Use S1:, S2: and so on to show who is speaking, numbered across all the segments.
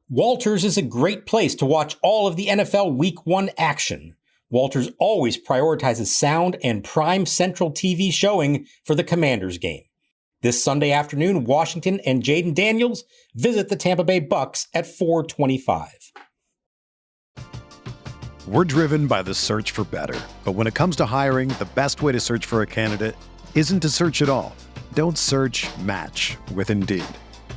S1: Walters is a great place to watch all of the NFL Week 1 action. Walters always prioritizes sound and prime central TV showing for the Commanders game. This Sunday afternoon, Washington and Jaden Daniels visit the Tampa Bay Bucks at 4:25.
S2: We're driven by the search for better. But when it comes to hiring, the best way to search for a candidate isn't to search at all. Don't search, match with Indeed.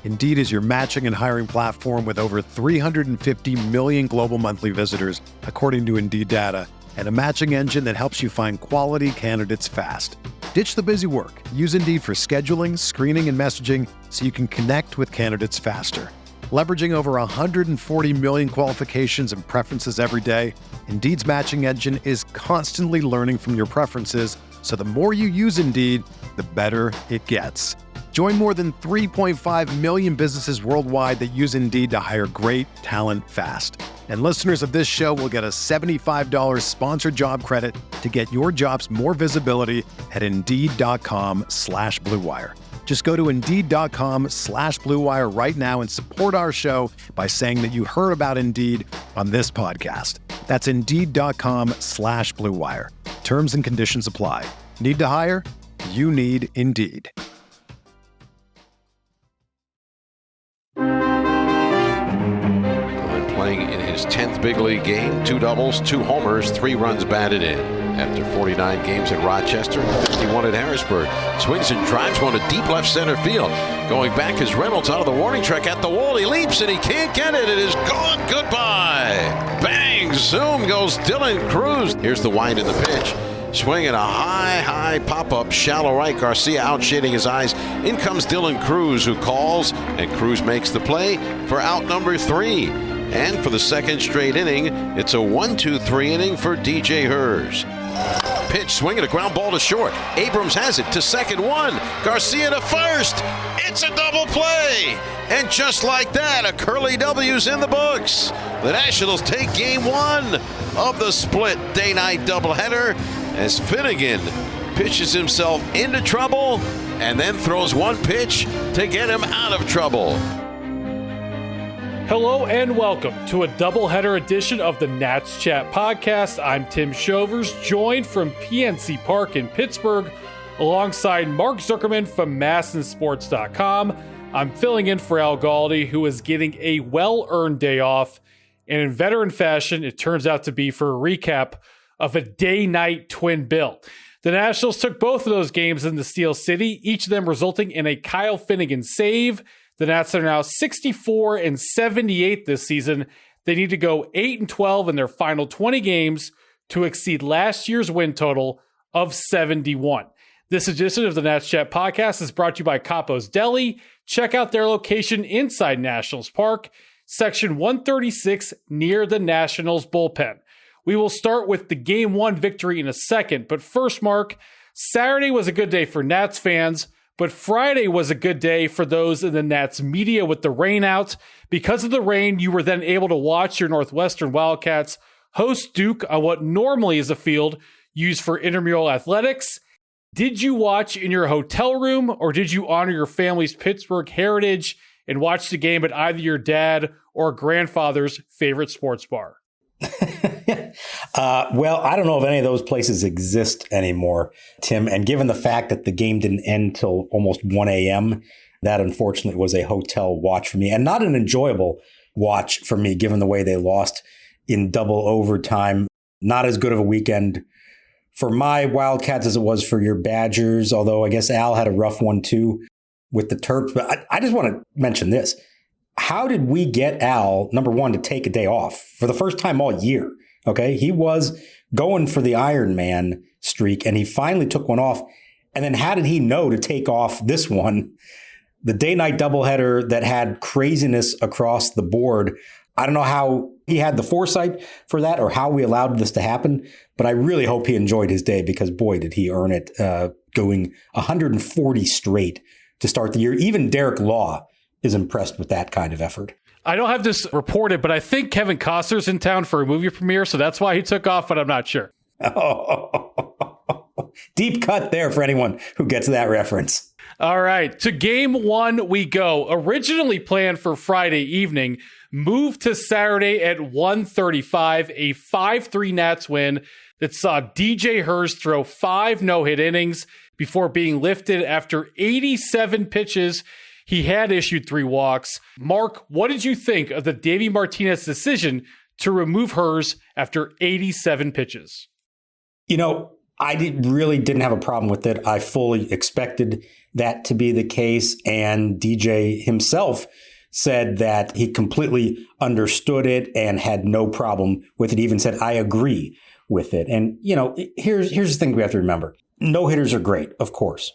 S2: Indeed is your matching and hiring platform with over 350 million global monthly visitors, according to Indeed data, and a matching engine that helps you find quality candidates fast. Ditch the busy work. Use Indeed for scheduling, screening, and messaging so you can connect with candidates faster. Leveraging over 140 million qualifications and preferences every day, Indeed's matching engine is constantly learning from your preferences, so the more you use Indeed, the better it gets. Join more than 3.5 million businesses worldwide that use Indeed to hire great talent fast. And listeners of this show will get a $75 sponsored job credit to get your jobs more visibility at Indeed.com/Blue Wire. Just go to Indeed.com/Blue Wire right now and support our show by saying that you heard about Indeed on this podcast. That's Indeed.com/Blue Wire. Terms and conditions apply. Need to hire? You need Indeed.
S3: Playing in his 10th big league game, 2 doubles, 2 homers, 3 runs batted in. After 49 games at Rochester, 51 at Harrisburg. Swings and drives one to deep left center field. Going back is Reynolds out of the warning track at the wall. He leaps and he can't get it. It is gone. Goodbye. Bang. Zoom goes Dylan Cruz. Here's the wind in the pitch. Swinging a high pop-up, shallow right. Garcia out shading his eyes. In comes Dylan Cruz, who calls, and Cruz makes the play for out number 3. And for the second straight inning, it's a 1-2-3 inning for DJ Herz. Pitch, swinging a ground ball to short. Abrams has it to second, 1. Garcia to first. It's a double play. And just like that, a Curly W's in the books. The Nationals take game 1 of the split day-night doubleheader as Finnegan pitches himself into trouble and then throws one pitch to get him out of trouble.
S4: Hello and welcome to a doubleheader edition of the Nats Chat podcast. I'm Tim Shovers, joined from PNC Park in Pittsburgh, alongside Mark Zuckerman from MASNsports.com. I'm filling in for Al Galdi, who is getting a well-earned day off, and in veteran fashion, it turns out to be for a recap of a day-night twin bill. The Nationals took both of those games in the Steel City, each of them resulting in a Kyle Finnegan save. The Nats are now 64-78 this season. They need to go 8-12 in their final 20 games to exceed last year's win total of 71. This edition of the Nats Chat podcast is brought to you by Capo's Deli. Check out their location inside Nationals Park, section 136 near the Nationals bullpen. We will start with the Game 1 victory in a second, but first, Mark, Saturday was a good day for Nats fans, but Friday was a good day for those in the Nats media with the rain out. Because of the rain, you were then able to watch your Northwestern Wildcats host Duke on what normally is a field used for intramural athletics. Did you watch in your hotel room, or did you honor your family's Pittsburgh heritage and watch the game at either your dad or grandfather's favorite sports bar?
S1: Well, I don't know if any of those places exist anymore, Tim. And given the fact that the game didn't end till almost 1 a.m., that unfortunately was a hotel watch for me, and not an enjoyable watch for me, given the way they lost in double overtime. Not as good of a weekend for my Wildcats as it was for your Badgers, although I guess Al had a rough one too with the Terps. But I just want to mention this. How did we get Al, number one, to take a day off for the first time all year? Okay, he was going for the Iron Man streak, and he finally took one off. And then how did he know to take off this one, the day-night doubleheader that had craziness across the board? I don't know how he had the foresight for that or how we allowed this to happen, but I really hope he enjoyed his day because, boy, did he earn it, going 140 straight to start the year. Even Derek Law is impressed with that kind of effort.
S4: I don't have this reported, but I think Kevin Costner's in town for a movie premiere, so that's why he took off, but I'm not sure.
S1: Oh, deep cut there for anyone who gets that reference.
S4: All right, to Game 1 we go. Originally planned for Friday evening, moved to Saturday at 1:35, a 5-3 Nats win that saw DJ Herz throw 5 no-hit innings before being lifted after 87 pitches. He had issued 3 walks. Mark, what did you think of the Davey Martinez decision to remove Herz after 87 pitches?
S1: I really didn't have a problem with it. I fully expected that to be the case. And DJ himself said that he completely understood it and had no problem with it. He even said, I agree with it. And, here's the thing we have to remember. No-hitters are great, of course.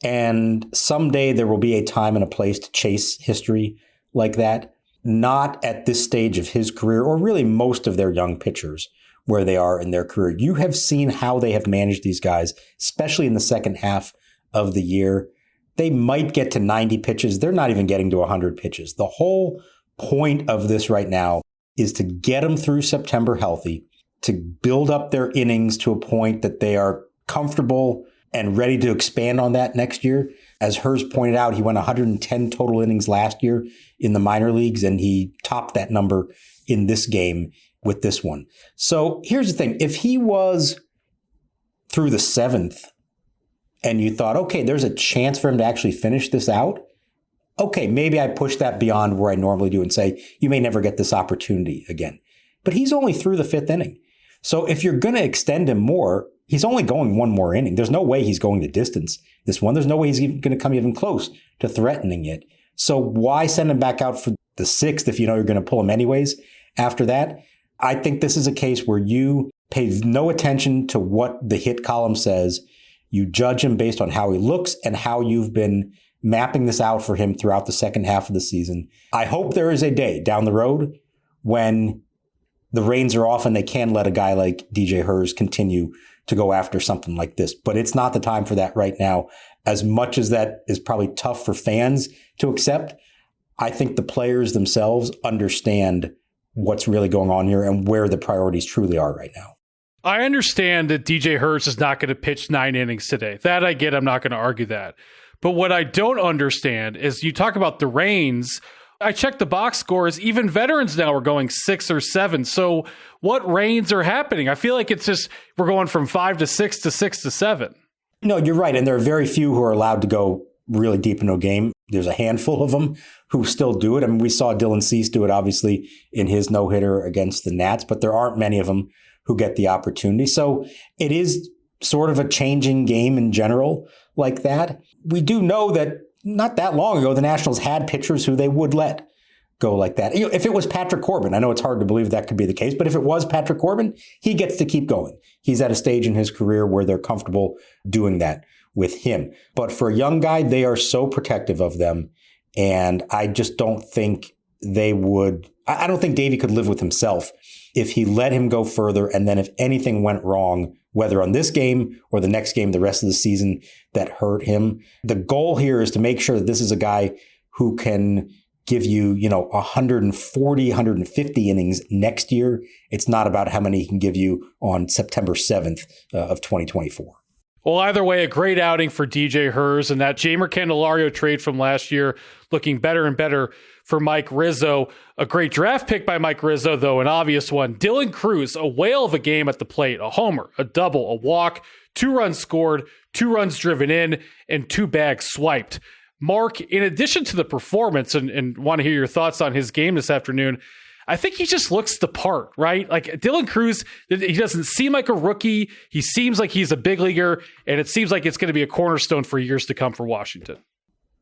S1: And someday there will be a time and a place to chase history like that. Not at this stage of his career, or really most of their young pitchers where they are in their career. You have seen how they have managed these guys, especially in the second half of the year. They might get to 90 pitches. They're not even getting to 100 pitches. The whole point of this right now is to get them through September healthy, to build up their innings to a point that they are comfortable and ready to expand on that next year. As Herz pointed out, he went 110 total innings last year in the minor leagues, and he topped that number in this game with this one. So here's the thing. If he was through the 7th and you thought, okay, there's a chance for him to actually finish this out, okay, maybe I push that beyond where I normally do and say, you may never get this opportunity again. But he's only through the 5th inning. So if you're going to extend him more, he's only going one more inning. There's no way he's going the distance this one. There's no way he's going to come even close to threatening it. So why send him back out for the 6th if you know you're going to pull him anyways after that? I think this is a case where you pay no attention to what the hit column says. You judge him based on how he looks and how you've been mapping this out for him throughout the second half of the season. I hope there is a day down the road when the reins are off and they can let a guy like DJ Herz continue to go after something like this. But it's not the time for that right now. As much as that is probably tough for fans to accept, I think the players themselves understand what's really going on here and where the priorities truly are right now.
S4: I understand that DJ Herz is not going to pitch 9 innings today. That I get. I'm not going to argue that. But what I don't understand is you talk about the reins. I checked the box scores. Even veterans now are going 6 or 7. So what reins are happening? I feel like it's just we're going from 5 to 6 to 6 to 7.
S1: No, you're right. And there are very few who are allowed to go really deep into a game. There's a handful of them who still do it. I mean, we saw Dylan Cease do it, obviously, in his no-hitter against the Nats, but there aren't many of them who get the opportunity. So it is sort of a changing game in general like that. We do know that not that long ago, the Nationals had pitchers who they would let go like that. If it was Patrick Corbin, I know it's hard to believe that could be the case, but if it was Patrick Corbin, he gets to keep going. He's at a stage in his career where they're comfortable doing that with him. But for a young guy, they are so protective of them. And I just don't think they would. I don't think Davey could live with himself if he let him go further. And then if anything went wrong, whether on this game or the next game, the rest of the season that hurt him, the goal here is to make sure that this is a guy who can give you, 140, 150 innings next year. It's not about how many he can give you on September 7th of 2024.
S4: Well, either way, a great outing for DJ Herz, and that Jeimer Candelario trade from last year looking better and better for Mike Rizzo. A great draft pick by Mike Rizzo, though, an obvious one. Dylan Cruz, a whale of a game at the plate, a homer, a double, a walk, 2 runs scored, 2 runs driven in, and 2 bags swiped. Mark, in addition to the performance, and want to hear your thoughts on his game this afternoon, I think he just looks the part, right? Like Dylan Cruz, he doesn't seem like a rookie. He seems like he's a big leaguer, and it seems like it's going to be a cornerstone for years to come for Washington.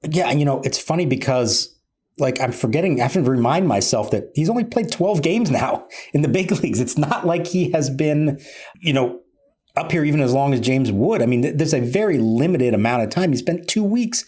S1: Yeah, it's funny because I'm forgetting, I have to remind myself that he's only played 12 games now in the big leagues. It's not like he has been, up here even as long as James Wood. I mean, there's a very limited amount of time. He spent 2 weeks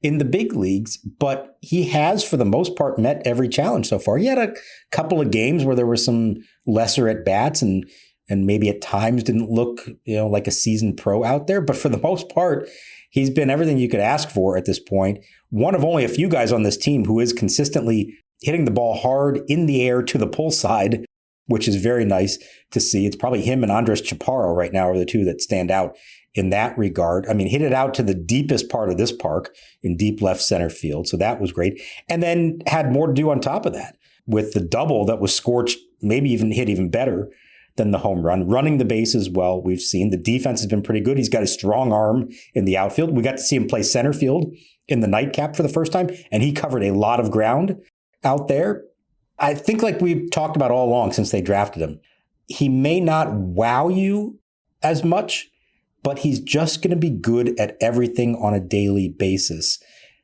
S1: in the big leagues, but he has, for the most part, met every challenge so far. He had a couple of games where there were some lesser at-bats and maybe at times didn't look, like a seasoned pro out there. But for the most part, he's been everything you could ask for at this point. One of only a few guys on this team who is consistently hitting the ball hard in the air to the pull side, which is very nice to see. It's probably him and Andres Chaparro right now are the two that stand out in that regard. I mean, hit it out to the deepest part of this park in deep left center field. So that was great. And then had more to do on top of that. with the double that was scorched, maybe even hit even better than the home run. Running the bases well, we've seen. The defense has been pretty good. He's got a strong arm in the outfield. We got to see him play center field in the nightcap for the first time, and he covered a lot of ground out there. I think, like we've talked about all along since they drafted him, he may not wow you as much, but he's just going to be good at everything on a daily basis.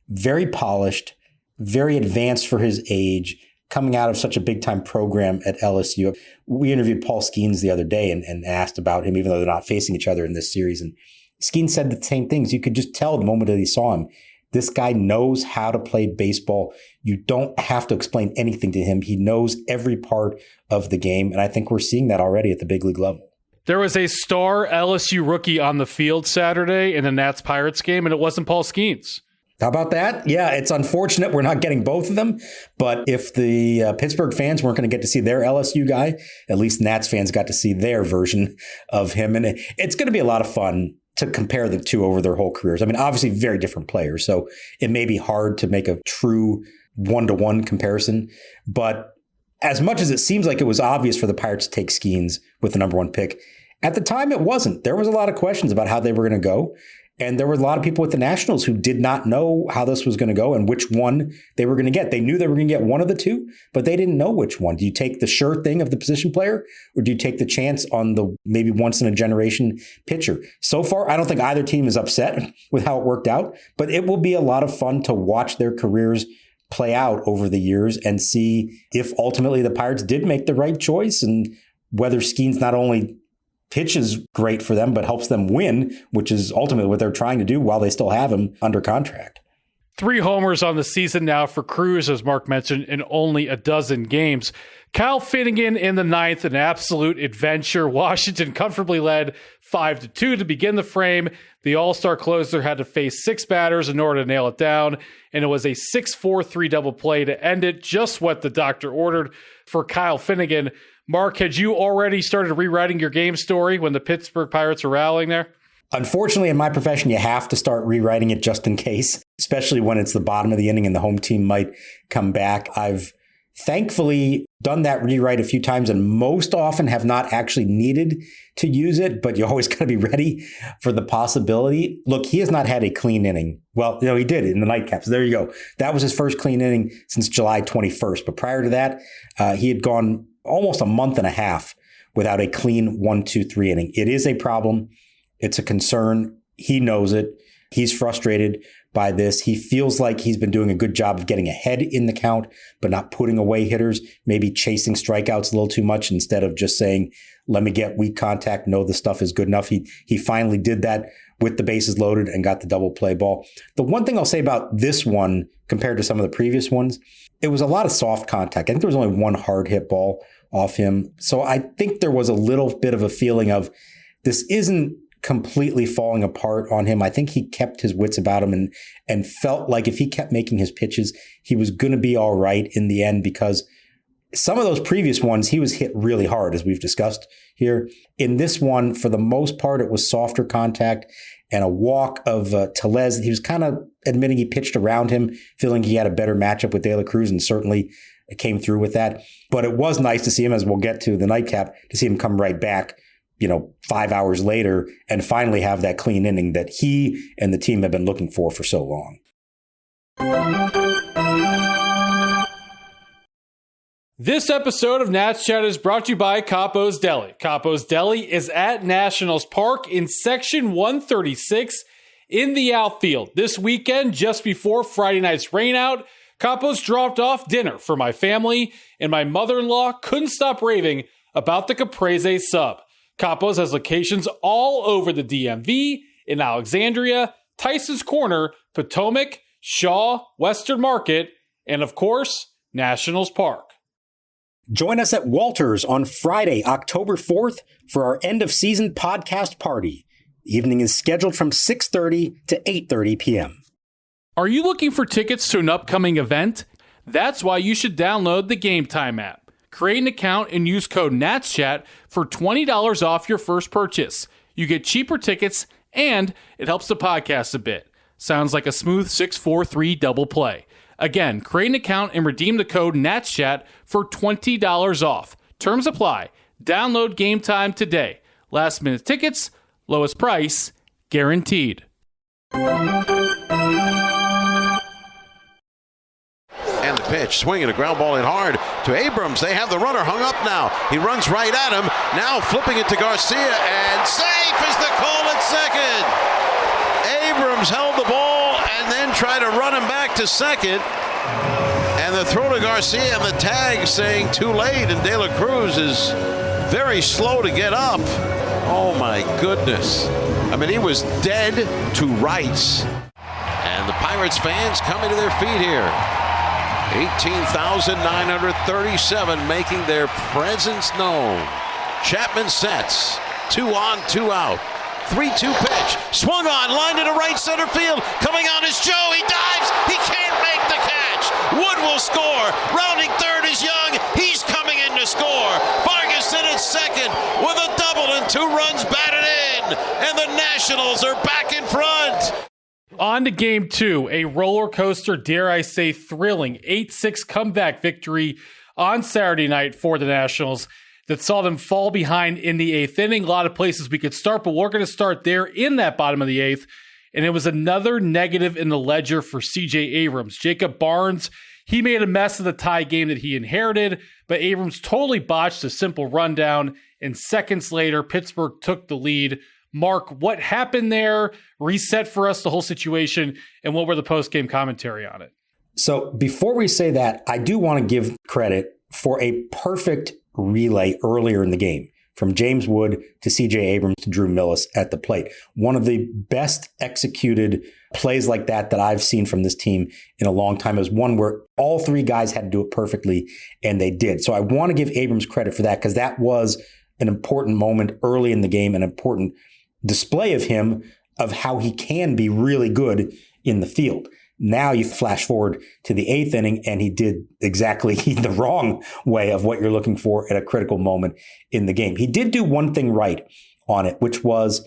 S1: Very polished, very advanced for his age, coming out of such a big-time program at LSU. We interviewed Paul Skeens the other day and asked about him, even though they're not facing each other in this series. And Skeens said the same things. You could just tell the moment that he saw him. This guy knows how to play baseball. You don't have to explain anything to him. He knows every part of the game. And I think we're seeing that already at the big league level.
S4: There was a star LSU rookie on the field Saturday in the Nats-Pirates game, and it wasn't Paul Skeens.
S1: How about that? Yeah, it's unfortunate we're not getting both of them. But if the Pittsburgh fans weren't going to get to see their LSU guy, at least Nats fans got to see their version of him. And it's going to be a lot of fun to compare the two over their whole careers. I mean, obviously very different players, so it may be hard to make a true one-to-one comparison. But as much as it seems like it was obvious for the Pirates to take Skeens with the number one pick, at the time it wasn't. There was a lot of questions about how they were going to go. And there were a lot of people with the Nationals who did not know how this was going to go and which one they were going to get. They knew they were going to get one of the two, but they didn't know which one. Do you take the sure thing of the position player, or do you take the chance on the maybe once in a generation pitcher? So far, I don't think either team is upset with how it worked out, but it will be a lot of fun to watch their careers play out over the years and see if ultimately the Pirates did make the right choice, and whether Skeens not only pitches great for them, but helps them win, which is ultimately what they're trying to do while they still have him under contract.
S4: 3 homers on the season now for Cruz, as Mark mentioned, in only a dozen games. Kyle Finnegan in the 9th, an absolute adventure. Washington comfortably led 5-2 to begin the frame. The all-star closer had to face 6 batters in order to nail it down, and it was a 6-4-3 double play to end it, just what the doctor ordered for Kyle Finnegan. Mark, had you already started rewriting your game story when the Pittsburgh Pirates were rallying there?
S1: Unfortunately, in my profession, you have to start rewriting it just in case, especially when it's the bottom of the inning and the home team might come back. I've thankfully done that rewrite a few times and most often have not actually needed to use it, but you always got to be ready for the possibility. Look, he has not had a clean inning. Well, he did in the nightcap. So there you go. That was his first clean inning since July 21st. But prior to that, he had gone almost a month and a half without a clean 1-2-3 inning. It is a problem. It's a concern. He knows it. He's frustrated by this. He feels like he's been doing a good job of getting ahead in the count, but not putting away hitters, maybe chasing strikeouts a little too much instead of just saying, let me get weak contact, know the stuff is good enough. He finally did that with the bases loaded and got the double play ball. The one thing I'll say about this one compared to some of the previous ones, it was a lot of soft contact. I think there was only one hard hit ball off him. So I think there was a little bit of a feeling of this isn't completely falling apart on him. I think he kept his wits about him and felt like if he kept making his pitches, he was going to be all right in the end, because some of those previous ones, he was hit really hard, as we've discussed here. In this one, for the most part, it was softer contact and a walk of Tellez. He was kind of admitting he pitched around him, feeling he had a better matchup with De La Cruz, and certainly came through with that. But it was nice to see him, as we'll get to the nightcap, to see him come right back 5 hours later and finally have that clean inning that he and the team have been looking for so long.
S4: This episode of Nats Chat is brought to you by Capo's Deli. Capo's Deli is at Nationals Park in Section 136 in the outfield. This weekend, just before Friday night's rainout, Capo's dropped off dinner for my family, and my mother-in-law couldn't stop raving about the Caprese sub. Capo's has locations all over the DMV, in Alexandria, Tyson's Corner, Potomac, Shaw, Western Market, and of course, Nationals Park.
S1: Join us at Walters on Friday, October 4th for our end-of-season podcast party. The evening is scheduled from 6:30 to 8:30 p.m.
S4: Are you looking for tickets to an upcoming event? That's why you should download the Game Time app. Create an account and use code NATSCHAT for $20 off your first purchase. You get cheaper tickets, and it helps the podcast a bit. Sounds like a smooth 6-4-3 double play. Again, create an account and redeem the code NATSCHAT for $20 off. Terms apply. Download Game Time today. Last minute tickets, lowest price, guaranteed.
S3: And the pitch, swinging a ground ball in hard to Abrams. They have the runner hung up now. He runs right at him. Now flipping it to Garcia, and safe is the call at second. Abrams held the ball and then tried to run him back to second. And the throw to Garcia and the tag saying too late, and De La Cruz is very slow to get up. Oh my goodness. I mean, he was dead to rights. And the Pirates fans coming to their feet here. 18,937 making their presence known. Chapman sets. 2 on, 2 out. 3-2 pitch. Swung on, lined into right center field. Coming on is Joe. He dives. He can't make the catch. Wood will score. Rounding third is Young. He's coming in to score. Vargas in at second with a double and 2 runs batted in. And the Nationals are back in front.
S4: On to Game 2, a roller coaster, dare I say thrilling 8-6 comeback victory on Saturday night for the Nationals that saw them fall behind in the 8th inning. A lot of places we could start, but we're going to start there in that bottom of the 8th. And it was another negative in the ledger for CJ Abrams. Jacob Barnes, he made a mess of the tie game that he inherited, but Abrams totally botched a simple rundown. And seconds later, Pittsburgh took the lead. Mark, what happened there? Reset for us the whole situation, and what were the post-game commentary on it?
S1: So before we say that, I do want to give credit for a perfect relay earlier in the game from James Wood to CJ Abrams to Drew Millis at the plate. One of the best executed plays like that I've seen from this team in a long time. It was one where all 3 guys had to do it perfectly, and they did. So I want to give Abrams credit for that because that was an important moment early in the game, an important display of him, of how he can be really good in the field. Now you flash forward to the 8th inning, and he did exactly the wrong way of what you're looking for at a critical moment in the game. He did do one thing right on it, which was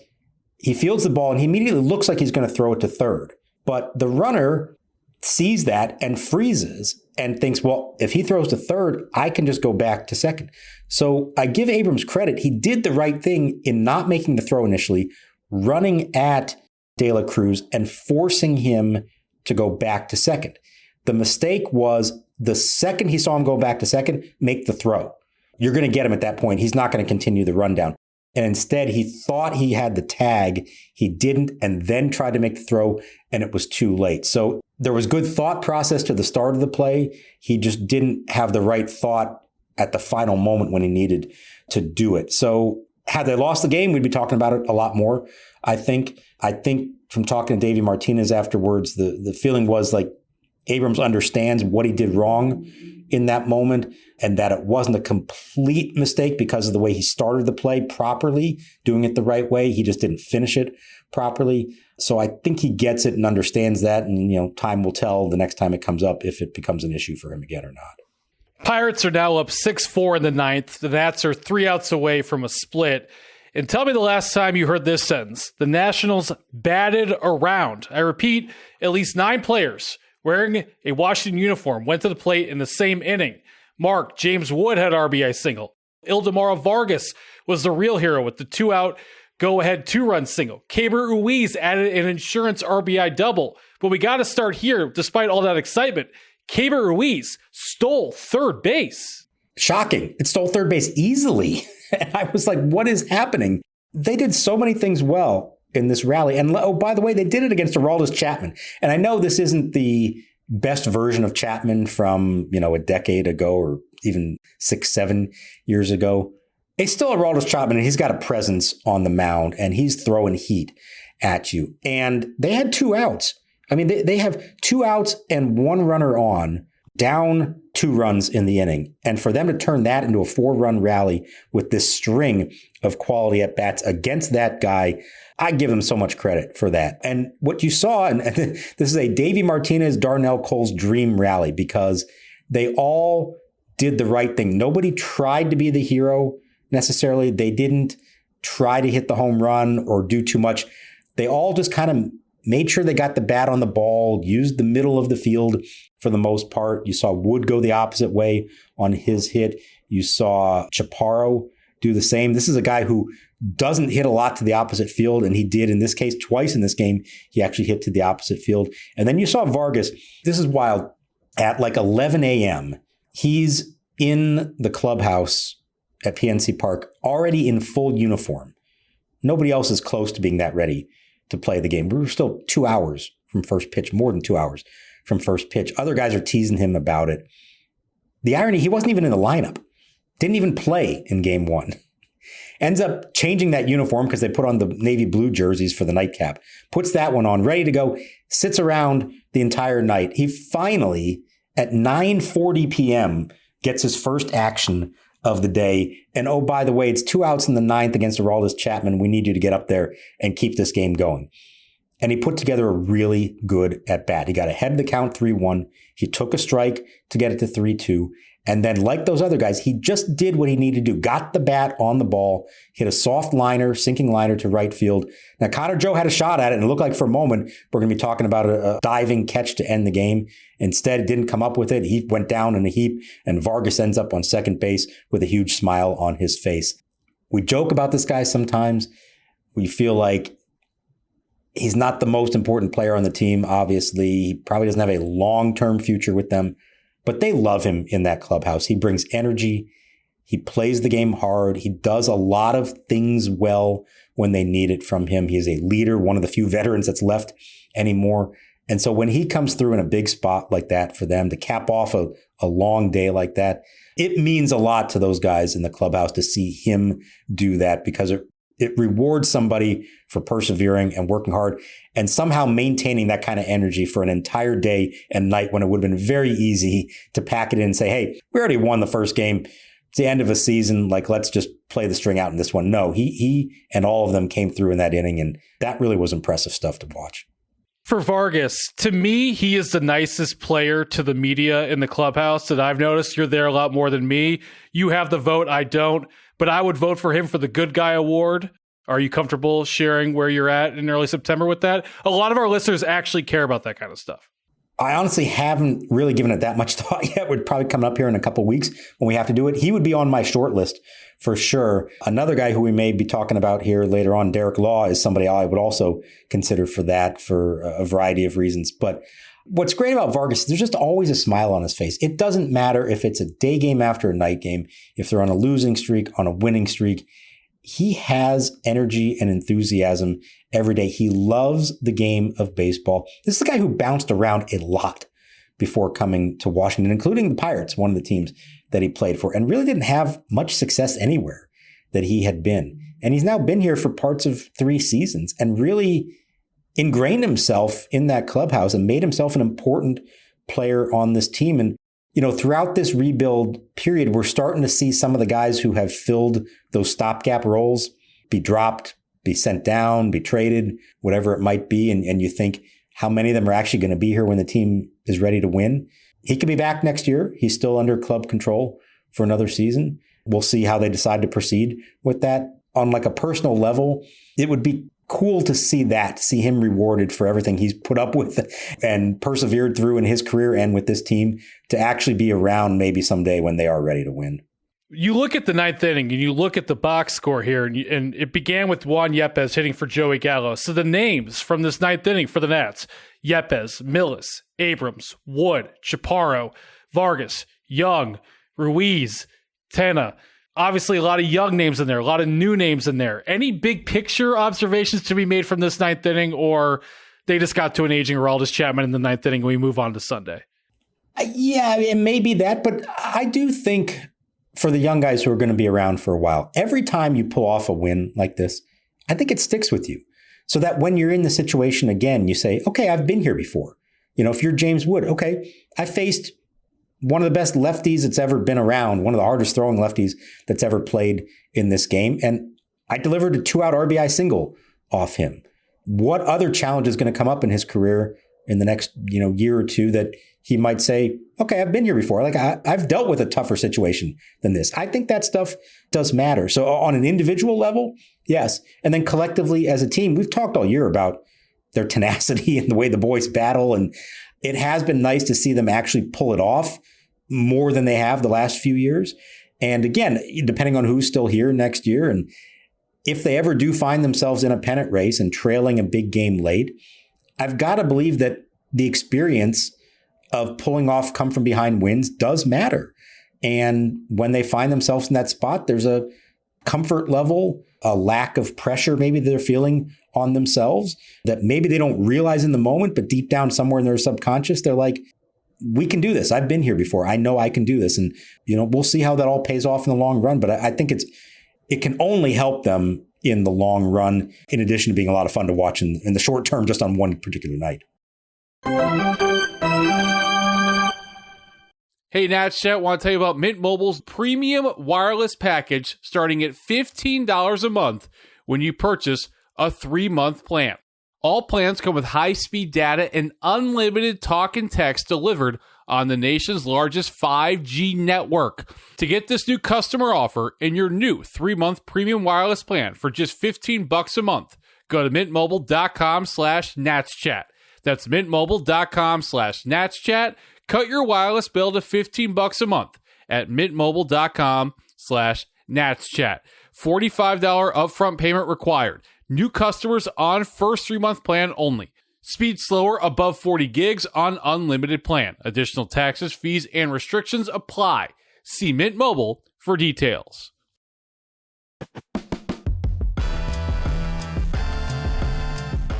S1: he fields the ball and he immediately looks like he's going to throw it to third. But the runner sees that and freezes and thinks, well, if he throws to third, I can just go back to second. So I give Abrams credit. He did the right thing in not making the throw initially, running at De La Cruz and forcing him to go back to second. The mistake was the second he saw him go back to second, make the throw. You're going to get him at that point. He's not going to continue the rundown. And instead, he thought he had the tag. He didn't, and then tried to make the throw, and it was too late. So there was good thought process to the start of the play. He just didn't have the right thought at the final moment when he needed to do it. So had they lost the game, we'd be talking about it a lot more. I think from talking to Davey Martinez afterwards, the feeling was like Abrams understands what he did wrong in that moment, and that it wasn't a complete mistake because of the way he started the play properly, doing it the right way. He just didn't finish it properly. So I think he gets it and understands that. And, time will tell the next time it comes up if it becomes an issue for him again or not.
S4: Pirates are now up 6-4 in the 9th. The Nats are 3 outs away from a split. And tell me the last time you heard this sentence. The Nationals batted around. I repeat, at least 9 players wearing a Washington uniform went to the plate in the same inning. Mark, James Wood had RBI single. Ildemaro Vargas was the real hero with the 2-out go-ahead 2-run single. Keibert Ruiz added an insurance RBI double. But we got to start here, despite all that excitement. Keibert Ruiz stole third base.
S1: Shocking. It stole third base easily. And I was like, what is happening? They did so many things well in this rally. And oh, by the way, they did it against Aroldis Chapman. And I know this isn't the best version of Chapman from, a decade ago or even 6-7 years ago. It's still Aroldis Chapman, and he's got a presence on the mound, and he's throwing heat at you. And they had 2 outs. I mean, they have 2 outs and 1 runner on, down 2 runs in the inning. And for them to turn that into a 4-run rally with this string of quality at-bats against that guy, I give them so much credit for that. And what you saw, and this is a Davey Martinez, Darnell Cole's dream rally, because they all did the right thing. Nobody tried to be the hero necessarily. They didn't try to hit the home run or do too much. They all just kind of made sure they got the bat on the ball, used the middle of the field for the most part. You saw Wood go the opposite way on his hit. You saw Chaparro do the same. This is a guy who doesn't hit a lot to the opposite field, and he did in this case twice in this game. He actually hit to the opposite field. And then you saw Vargas. This is wild. At like 11 a.m., he's in the clubhouse at PNC Park already in full uniform. Nobody else is close to being that ready to play the game. We were still 2 hours from first pitch, more than 2 hours from first pitch. Other guys are teasing him about it. The irony, he wasn't even in the lineup. Didn't even play in game one. Ends up changing that uniform because they put on the navy blue jerseys for the nightcap. Puts that one on, ready to go. Sits around the entire night. He finally, at 9:40 p.m., gets his first action of the day. And oh, by the way, it's 2 outs in the ninth against Aroldis Chapman. We need you to get up there and keep this game going. And he put together a really good at-bat. He got ahead of the count 3-1. He took a strike to get it to 3-2. And then, like those other guys, he just did what he needed to do. Got the bat on the ball, hit a soft liner, sinking liner to right field. Now, Connor Joe had a shot at it, and it looked like for a moment we're going to be talking about a diving catch to end the game. Instead, it didn't come up with it. He went down in a heap, and Vargas ends up on second base with a huge smile on his face. We joke about this guy sometimes. We feel like he's not the most important player on the team, obviously. He probably doesn't have a long-term future with them. But they love him in that clubhouse. He brings energy. He plays the game hard. He does a lot of things well when they need it from him. He is a leader, one of the few veterans that's left anymore. And so when he comes through in a big spot like that for them to cap off a long day like that, it means a lot to those guys in the clubhouse to see him do that, because it rewards somebody for persevering and working hard and somehow maintaining that kind of energy for an entire day and night when it would have been very easy to pack it in and say, hey, we already won the first game. It's the end of a season. Like, let's just play the string out in this one. No, he and all of them came through in that inning, and that really was impressive stuff to watch.
S4: For Vargas, to me, he is the nicest player to the media in the clubhouse that I've noticed. You're there a lot more than me. You have the vote. I don't. But I would vote for him for the Good Guy Award. Are you comfortable sharing where you're at in early September with that? A lot of our listeners actually care about that kind of stuff.
S1: I honestly haven't really given it that much thought yet. Would probably come up here in a couple of weeks when we have to do it. He would be on my short list for sure. Another guy who we may be talking about here later on, Derek Law, is somebody I would also consider for that for a variety of reasons. But what's great about Vargas is there's just always a smile on his face. It doesn't matter if it's a day game after a night game, if they're on a losing streak, on a winning streak. He has energy and enthusiasm every day. He loves the game of baseball. This is a guy who bounced around a lot before coming to Washington, including the Pirates, one of the teams that he played for, and really didn't have much success anywhere that he had been. And he's now been here for parts of 3 seasons and really ingrained himself in that clubhouse and made himself an important player on this team. And you know, throughout this rebuild period, we're starting to see some of the guys who have filled those stopgap roles be dropped, be sent down, be traded, whatever it might be. And you think, how many of them are actually going to be here when the team is ready to win? He could be back next year. He's still under club control for another season. We'll see how they decide to proceed with that. On like a personal level, it would be cool to see that, see him rewarded for everything he's put up with and persevered through in his career and with this team, to actually be around maybe someday when they are ready to win.
S4: You look at the ninth inning and you look at the box score here, and it began with Juan Yepez hitting for Joey Gallo. So the names from this ninth inning for the Nats: Yepez, Millis, Abrams, Wood, Chaparro, Vargas, Young, Ruiz, Tena. Obviously, a lot of young names in there, a lot of new names in there. Any big picture observations to be made from this ninth inning, or they just got to an aging Aroldis Chapman in the ninth inning and we move on to Sunday?
S1: Yeah, it may be that, but I do think for the young guys who are going to be around for a while, every time you pull off a win like this, I think it sticks with you. So that when you're in the situation again, you say, okay, I've been here before. You know, if you're James Wood, okay, I faced one of the best lefties that's ever been around, one of the hardest throwing lefties that's ever played in this game. And I delivered a 2-out RBI single off him. What other challenge is going to come up in his career in the next, year or two that he might say, okay, I've been here before. Like I've dealt with a tougher situation than this. I think that stuff does matter. So on an individual level, yes. And then collectively as a team, we've talked all year about their tenacity and the way the boys battle. And it has been nice to see them actually pull it off more than they have the last few years. And again, depending on who's still here next year, and if they ever do find themselves in a pennant race and trailing a big game late, I've got to believe that the experience of pulling off come from behind wins does matter. And when they find themselves in that spot, there's a comfort level, a lack of pressure maybe they're feeling on themselves that maybe they don't realize in the moment, but deep down somewhere in their subconscious, they're like, we can do this. I've been here before. I know I can do this. And, we'll see how that all pays off in the long run. But I think it can only help them in the long run, in addition to being a lot of fun to watch in the short term, just on one particular night.
S4: Hey, Nats Chat, want to tell you about Mint Mobile's premium wireless package starting at $15 a month when you purchase a 3-month plan. All plans come with high-speed data and unlimited talk and text delivered on the nation's largest 5G network. To get this new customer offer and your new 3-month premium wireless plan for just $15 a month, go to mintmobile.com/natschat. That's mintmobile.com/natschat. Cut your wireless bill to $15 a month at mintmobile.com/natschat. $45 upfront payment required. New customers on first 3-month plan only. Speed slower above 40 gigs on unlimited plan. Additional taxes, fees, and restrictions apply. See Mint Mobile for details.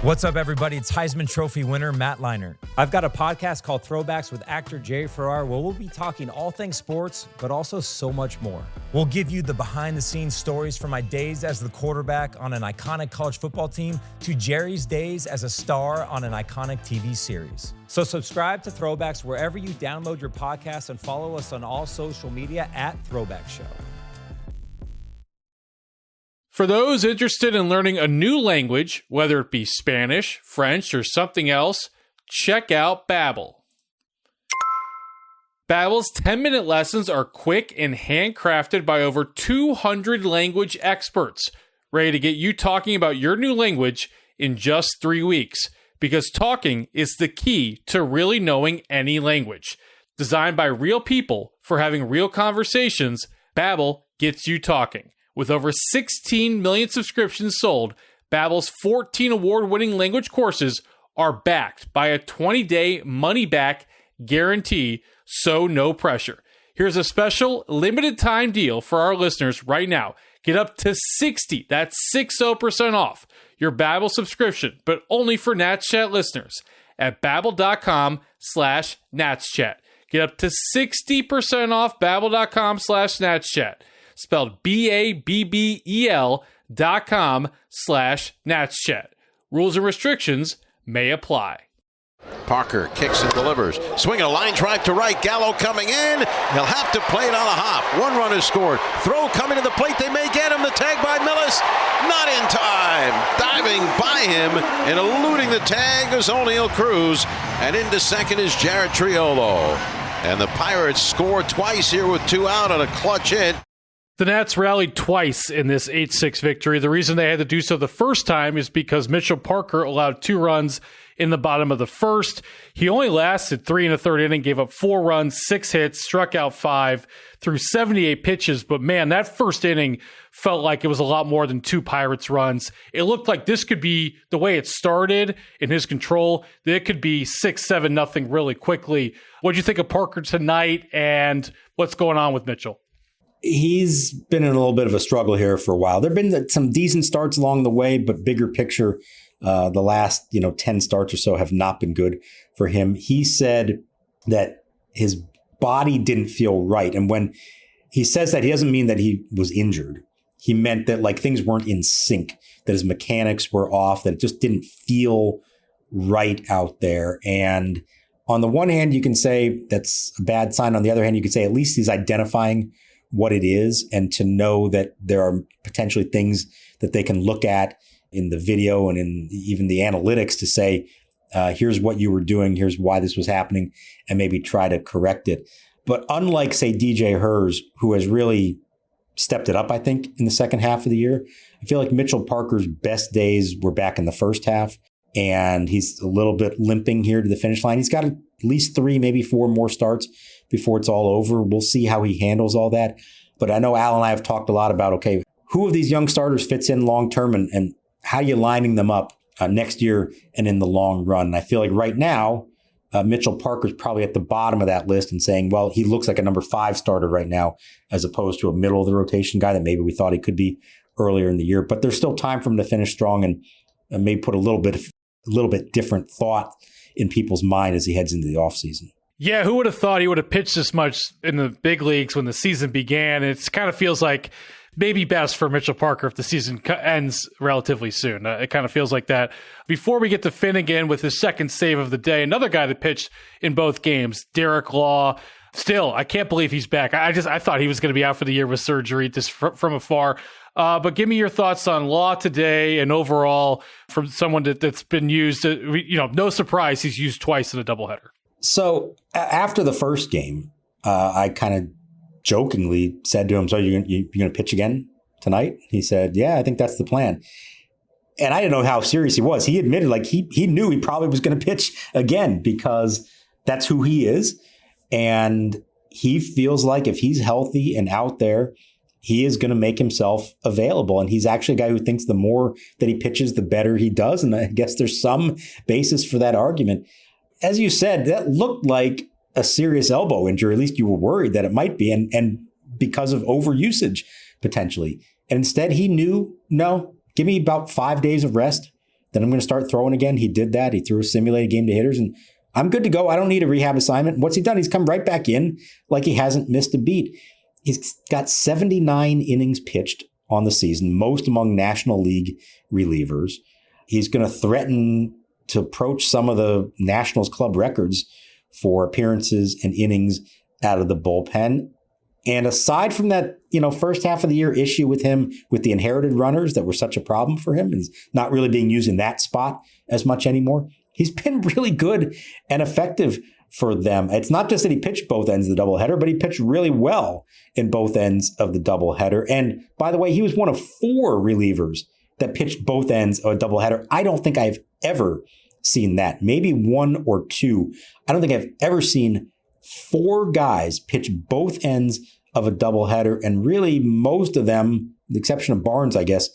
S5: What's up, everybody? It's Heisman Trophy winner Matt Leinart. I've got a podcast called Throwbacks with actor Jay Farrar, where we'll be talking all things sports, but also so much more. We'll give you the behind-the-scenes stories from my days as the quarterback on an iconic college football team to Jerry's days as a star on an iconic TV series. So subscribe to Throwbacks wherever you download your podcasts and follow us on all social media at Throwback Show.
S4: For those interested in learning a new language, whether it be Spanish, French, or something else, check out Babbel. Babbel's 10-minute lessons are quick and handcrafted by over 200 language experts, ready to get you talking about your new language in just 3 weeks, because talking is the key to really knowing any language. Designed by real people for having real conversations, Babbel gets you talking. With over 16 million subscriptions sold, Babbel's 14 award-winning language courses are backed by a 20-day money-back guarantee, so no pressure. Here's a special limited-time deal for our listeners right now. Get up to 60% off your Babbel subscription, but only for Nats Chat listeners at babbel.com/natschat. Get up to 60% off babbel.com/natschat. Spelled BABBEL.com/natschat. Rules and restrictions may apply.
S3: Parker kicks and delivers. Swinging a line drive to right. Gallo coming in. He'll have to play it on a hop. 1 run is scored. Throw coming to the plate. They may get him. The tag by Millis. Not in time. Diving by him and eluding the tag is O'Neal Cruz. And into second is Jared Triolo. And the Pirates score twice here with 2 out on a clutch hit.
S4: The Nats rallied twice in this 8-6 victory. The reason they had to do so the first time is because Mitchell Parker allowed 2 runs in the bottom of the first. He only lasted 3 1/3 inning, gave up 4 runs, 6 hits, struck out 5, threw 78 pitches. But man, that first inning felt like it was a lot more than 2 Pirates runs. It looked like this could be the way it started in his control. It could be 6-7-0 really quickly. What'd you think of Parker tonight, and what's going on with Mitchell?
S1: He's been in a little bit of a struggle here for a while. There have been some decent starts along the way, but bigger picture, the last 10 starts or so have not been good for him. He said that his body didn't feel right. And when he says that, he doesn't mean that he was injured. He meant that things weren't in sync, that his mechanics were off, that it just didn't feel right out there. And on the one hand, you can say that's a bad sign. On the other hand, you could say at least he's identifying what it is, and to know that there are potentially things that they can look at in the video and in even the analytics to say, here's what you were doing, here's why this was happening, and maybe try to correct it. But unlike, say, DJ Herz, who has really stepped it up, I think, in the second half of the year, I feel like Mitchell Parker's best days were back in the first half. and he's a little bit limping here to the finish line. He's got at least 3, maybe 4 more starts before it's all over. We'll see how he handles all that. But I know Al and I have talked a lot about, okay, who of these young starters fits in long-term and how you lining them up next year and in the long run. And I feel like right now, Mitchell Parker's probably at the bottom of that list and saying, well, he looks like a number 5 starter right now, as opposed to a middle of the rotation guy that maybe we thought he could be earlier in the year. But there's still time for him to finish strong and may put a little bit different thought in people's mind as he heads into the offseason.
S4: Yeah, who would have thought he would have pitched this much in the big leagues when the season began? It kind of feels like maybe best for Mitchell Parker if the season ends relatively soon. It kind of feels like that. Before we get to Finnegan with his second save of the day, another guy that pitched in both games, Derek Law. Still, I can't believe he's back. I thought he was going to be out for the year with surgery just from afar. But give me your thoughts on Law today and overall from someone that's been used. No surprise he's used twice in a doubleheader.
S1: So after the first game, I kind of jokingly said to him, so you're going to pitch again tonight? He said, yeah, I think that's the plan. And I didn't know how serious he was. He admitted like he knew he probably was going to pitch again because that's who he is. And he feels like if he's healthy and out there, he is going to make himself available. And he's actually a guy who thinks the more that he pitches, the better he does. And I guess there's some basis for that argument. As you said, that looked like a serious elbow injury. At least you were worried that it might be. And because of overusage potentially. And instead he knew, no, give me about 5 days of rest. Then I'm going to start throwing again. He did that. He threw a simulated game to hitters and I'm good to go. I don't need a rehab assignment. What's he done? He's come right back in like he hasn't missed a beat. He's got 79 innings pitched on the season, most among National League relievers. He's going to threaten to approach some of the Nationals club records for appearances and innings out of the bullpen. And aside from that, first half of the year issue with him with the inherited runners that were such a problem for him, and he's not really being used in that spot as much anymore. He's been really good and effective for them. It's not just that he pitched both ends of the doubleheader, but he pitched really well in both ends of the doubleheader. And by the way, he was one of 4 relievers that pitched both ends of a doubleheader. I don't think I've ever seen that. Maybe 1 or 2. I don't think I've ever seen 4 guys pitch both ends of a doubleheader. And really most of them, with the exception of Barnes, I guess,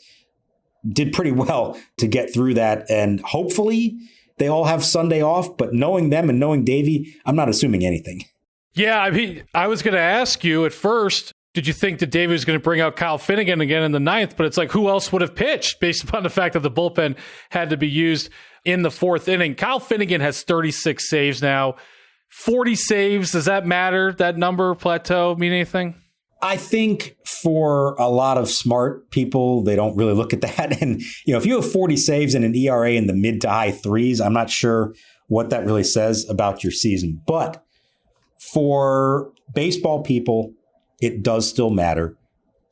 S1: did pretty well to get through that. And hopefully they all have Sunday off, but knowing them and knowing Davey, I'm not assuming anything.
S4: Yeah, I mean, I was going to ask you at first, did you think that Davey was going to bring out Kyle Finnegan again in the 9th? But it's like, who else would have pitched based upon the fact that the bullpen had to be used in the 4th inning? Kyle Finnegan has 36 saves now. 40 saves, does that matter? That number, plateau, mean anything?
S1: I think for a lot of smart people, they don't really look at that. And, if you have 40 saves and an ERA in the mid to high 3s, I'm not sure what that really says about your season. But for baseball people, it does still matter.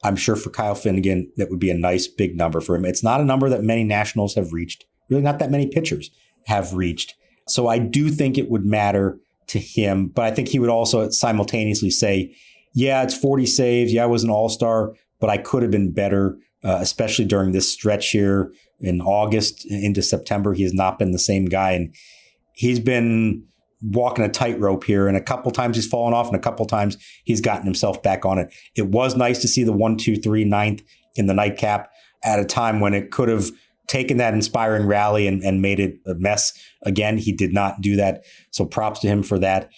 S1: I'm sure for Kyle Finnegan, that would be a nice big number for him. It's not a number that many Nationals have reached. Really not that many pitchers have reached. So I do think it would matter to him. But I think he would also simultaneously say, yeah, it's 40 saves. Yeah, I was an all-star, but I could have been better, especially during this stretch here in August into September. He has not been the same guy. And he's been walking a tightrope here. And a couple times he's fallen off and a couple times he's gotten himself back on it. It was nice to see the 1-2-3 9th in the nightcap at a time when it could have taken that inspiring rally and made it a mess again. He did not do that. So props to him for that.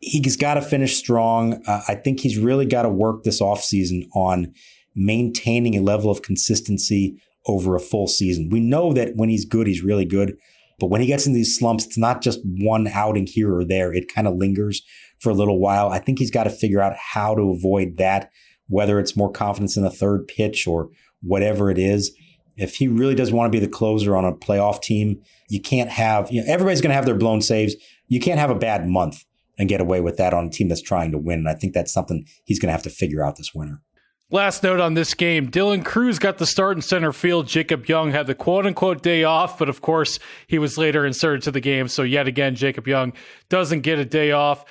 S1: He's got to finish strong. I think he's really got to work this offseason on maintaining a level of consistency over a full season. We know that when he's good, he's really good. But when he gets in these slumps, it's not just one outing here or there. It kind of lingers for a little while. I think he's got to figure out how to avoid that, whether it's more confidence in the third pitch or whatever it is. If he really does want to be the closer on a playoff team, you can't have, everybody's going to have their blown saves. You can't have a bad month and get away with that on a team that's trying to win. And I think that's something he's going to have to figure out this winter.
S4: Last note on this game, Dylan Cruz got the start in center field. Jacob Young had the quote-unquote day off, but of course he was later inserted to the game. So yet again, Jacob Young doesn't get a day off.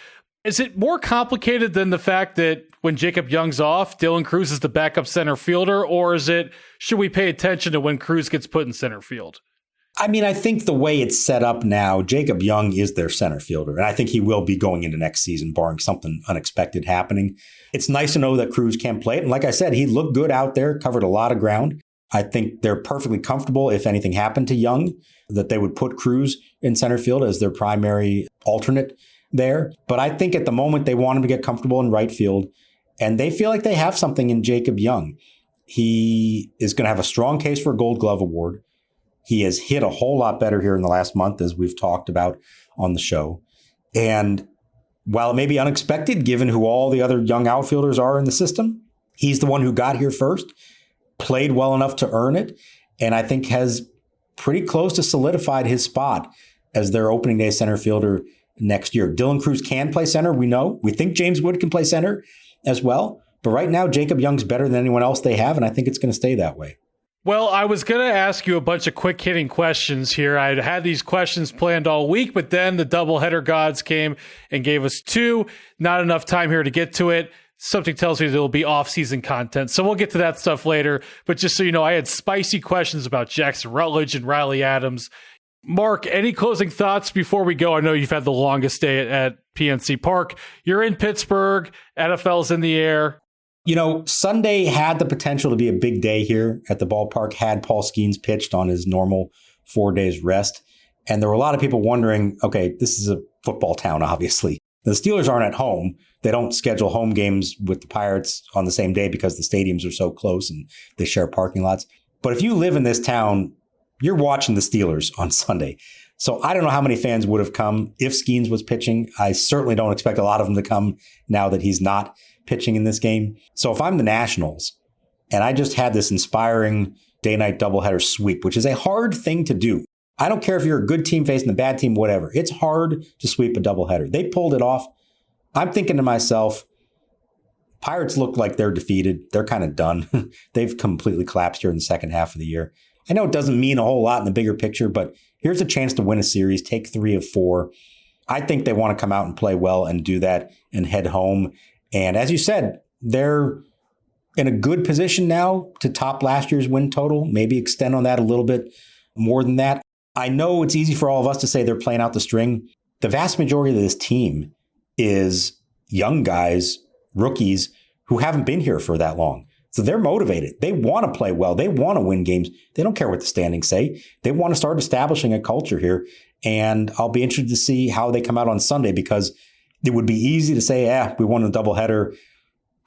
S4: Is it more complicated than the fact that when Jacob Young's off, Dylan Cruz is the backup center fielder, or should we pay attention to when Cruz gets put in center field?
S1: I mean, I think the way it's set up now, Jacob Young is their center fielder, and I think he will be going into next season, barring something unexpected happening. It's nice to know that Cruz can play it. And like I said, he looked good out there, covered a lot of ground. I think they're perfectly comfortable if anything happened to Young, that they would put Cruz in center field as their primary alternate there. But I think at the moment they want him to get comfortable in right field, and they feel like they have something in Jacob Young. He is going to have a strong case for a Gold Glove award. He has hit a whole lot better here in the last month, as we've talked about on the show. And while it may be unexpected, given who all the other young outfielders are in the system, he's the one who got here first, played well enough to earn it, and I think has pretty close to solidified his spot as their opening day center fielder next year. Dylan Cruz can play center, we know. We think James Wood can play center as well. But right now, Jacob Young's better than anyone else they have, and I think it's going to stay that way.
S4: Well, I was going to ask you a bunch of quick-hitting questions here. I had these questions planned all week, but then the doubleheader gods came and gave us two. Not enough time here to get to it. Something tells me there will be off-season content, so we'll get to that stuff later. But just so you know, I had spicy questions about Jackson Rutledge and Riley Adams. Mark, any closing thoughts before we go? I know you've had the longest day at PNC Park. You're in Pittsburgh. NFL's in the air.
S1: You know, Sunday had the potential to be a big day here at the ballpark had Paul Skeens pitched on his normal 4 days rest. And there were a lot of people wondering, okay, this is a football town, obviously. The Steelers aren't at home. They don't schedule home games with the Pirates on the same day because the stadiums are so close and they share parking lots. But if you live in this town, you're watching the Steelers on Sunday. So I don't know how many fans would have come if Skeens was pitching. I certainly don't expect a lot of them to come now that he's not pitching in this game. So if I'm the Nationals and I just had this inspiring day-night doubleheader sweep, which is a hard thing to do. I don't care if you're a good team facing a bad team, whatever. It's hard to sweep a doubleheader. They pulled it off. I'm thinking to myself, Pirates look like they're defeated. They're kind of done. They've completely collapsed here in the second half of the year. I know it doesn't mean a whole lot in the bigger picture, but here's a chance to win a series, take 3 of 4. I think they want to come out and play well and do that and head home. And as you said, they're in a good position now to top last year's win total, maybe extend on that a little bit more than that. I know it's easy for all of us to say they're playing out the string. The vast majority of this team is young guys, rookies, who haven't been here for that long. So they're motivated. They want to play well. They want to win games. They don't care what the standings say. They want to start establishing a culture here. And I'll be interested to see how they come out on Sunday, because it would be easy to say, we won a doubleheader,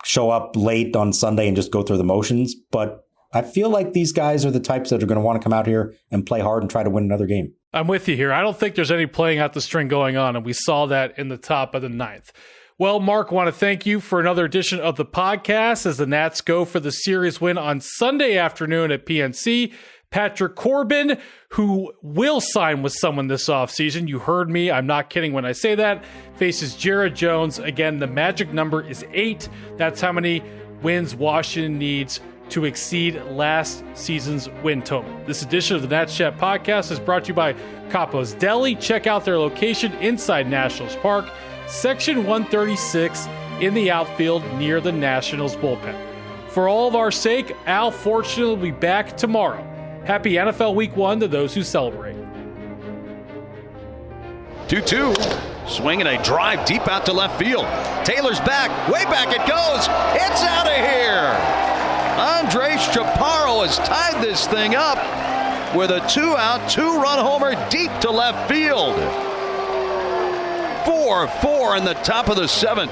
S1: show up late on Sunday and just go through the motions. But I feel like these guys are the types that are going to want to come out here and play hard and try to win another game.
S4: I'm with you here. I don't think there's any playing out the string going on, and we saw that in the top of the 9th. Well, Mark, want to thank you for another edition of the podcast as the Nats go for the series win on Sunday afternoon at PNC. Patrick Corbin, who will sign with someone this offseason, you heard me, I'm not kidding when I say that, faces Jared Jones. Again, the magic number is 8. That's how many wins Washington needs to exceed last season's win total. This edition of the Nats Chat podcast is brought to you by Capo's Deli. Check out their location inside Nationals Park, Section 136 in the outfield near the Nationals bullpen. For all of our sake, Al fortunately will be back tomorrow. Happy NFL Week 1 to those who celebrate.
S6: 2-2. Swing and a drive deep out to left field. Taylor's back. Way back it goes. It's out of here. Andres Chaparro has tied this thing up with a 2-out, 2-run homer deep to left field. 4-4 in the top of the 7th.